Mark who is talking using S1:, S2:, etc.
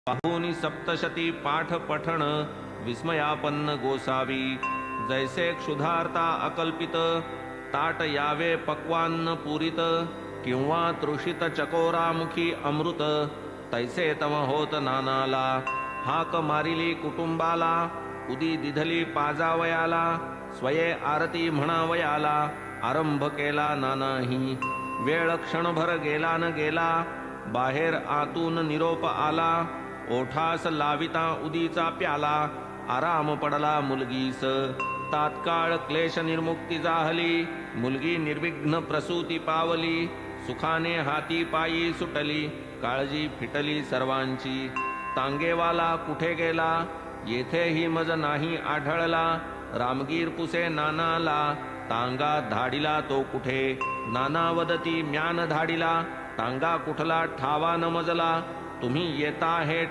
S1: बाहूनी सप्तशती पाठ पठण विस्मयापन्न गोसावी. जैसे क्षुधार्ता अकल्पित ताट यावे पक्वान्न पुरित. किंवा तृषित चकोरामुखी अमृत तैसे तम होत नानाला. हाक मारिली कुटुंबाला उदी दिधली पाजावयाला. स्वये आरती म्हणावयाला आरंभ केला नानाही. वेळ क्षणभर गेला न गेला बाहेर आतून निरोप आला. ओठास लाविता उदीचा प्याला आराम पडला मुलगीस. तात्काळ क्लेश निर्मुक्ती जाहली मुलगी निर्विघ्न प्रसूती पावली. सुखाने हाती पायी सुटली काळजी फिटली सर्वांची. तांगेवाला कुठे गेला येथेही मज नाही आढळला. रामगीर पुसे नानाला तांगा धाडिला तो कुठे. नाना वदती म्यान धाडिला टांगा कुठला ठावा न मजला. तुम्ही येता हे